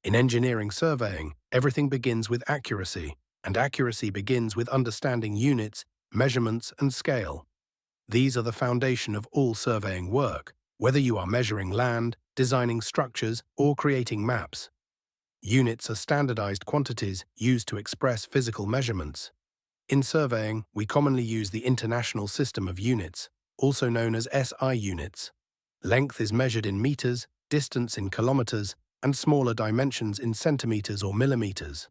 In engineering surveying, everything begins with accuracy, and accuracy begins with understanding units, measurements, and scale. These are the foundation of all surveying work, whether you are measuring land, designing structures, or creating maps. Units are standardized quantities used to express physical measurements. In surveying, we commonly use the International System of Units, also known as SI units. Length is measured in meters, distance in kilometers, and smaller dimensions in centimeters or millimeters.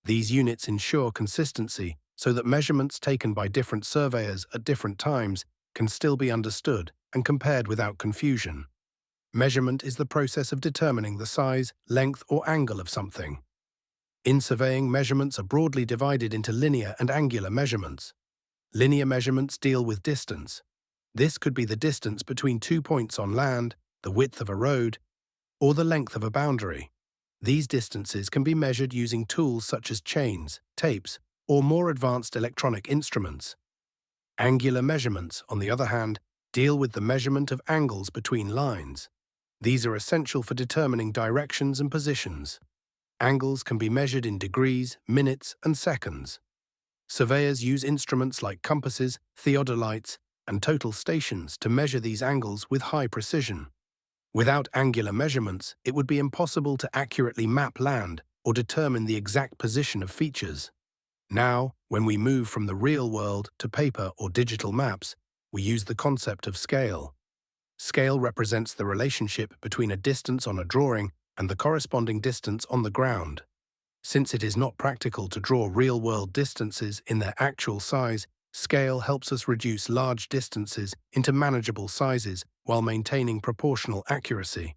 These units ensure consistency so that measurements taken by different surveyors at different times can still be understood and compared without confusion. Measurement is the process of determining the size, length, or angle of something. In surveying, measurements are broadly divided into linear and angular measurements. Linear measurements deal with distance. This could be the distance between 2 points on land, the width of a road, or the length of a boundary. These distances can be measured using tools such as chains, tapes, or more advanced electronic instruments. Angular measurements, on the other hand, deal with the measurement of angles between lines. These are essential for determining directions and positions. Angles can be measured in degrees, minutes, and seconds. Surveyors use instruments like compasses, theodolites, and total stations to measure these angles with high precision. Without angular measurements, it would be impossible to accurately map land or determine the exact position of features. Now, when we move from the real world to paper or digital maps, we use the concept of scale. Scale represents the relationship between a distance on a drawing and the corresponding distance on the ground. Since it is not practical to draw real-world distances in their actual size, scale helps us reduce large distances into manageable sizes while maintaining proportional accuracy.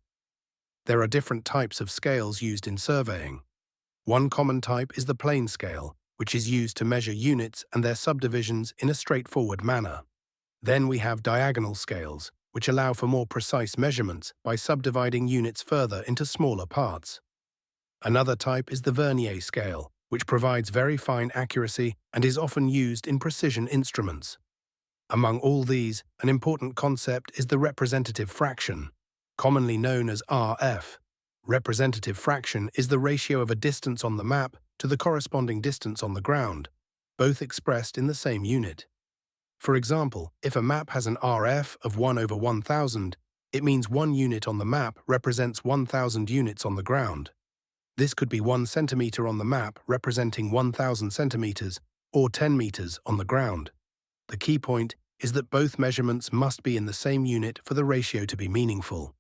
There are different types of scales used in surveying. One common type is the plane scale, which is used to measure units and their subdivisions in a straightforward manner. Then we have diagonal scales, which allow for more precise measurements by subdividing units further into smaller parts. Another type is the vernier scale, which provides very fine accuracy and is often used in precision instruments. Among all these, an important concept is the representative fraction, commonly known as RF. Representative fraction is the ratio of a distance on the map to the corresponding distance on the ground, both expressed in the same unit. For example, if a map has an RF of 1/1000, it means 1 unit on the map represents 1000 units on the ground. This could be 1 centimeter on the map representing 1000 centimeters or 10 meters on the ground. The key point is that both measurements must be in the same unit for the ratio to be meaningful.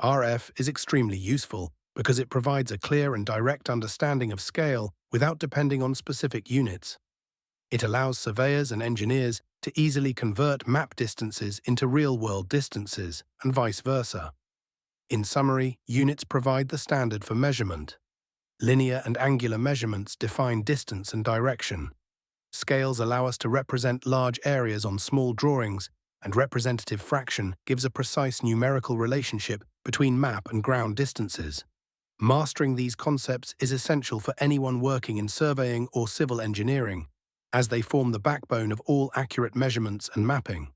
RF is extremely useful because it provides a clear and direct understanding of scale without depending on specific units. It allows surveyors and engineers to easily convert map distances into real-world distances, and vice versa. In summary, units provide the standard for measurement. Linear and angular measurements define distance and direction. Scales allow us to represent large areas on small drawings, and representative fraction gives a precise numerical relationship between map and ground distances. Mastering these concepts is essential for anyone working in surveying or civil engineering, as they form the backbone of all accurate measurements and mapping.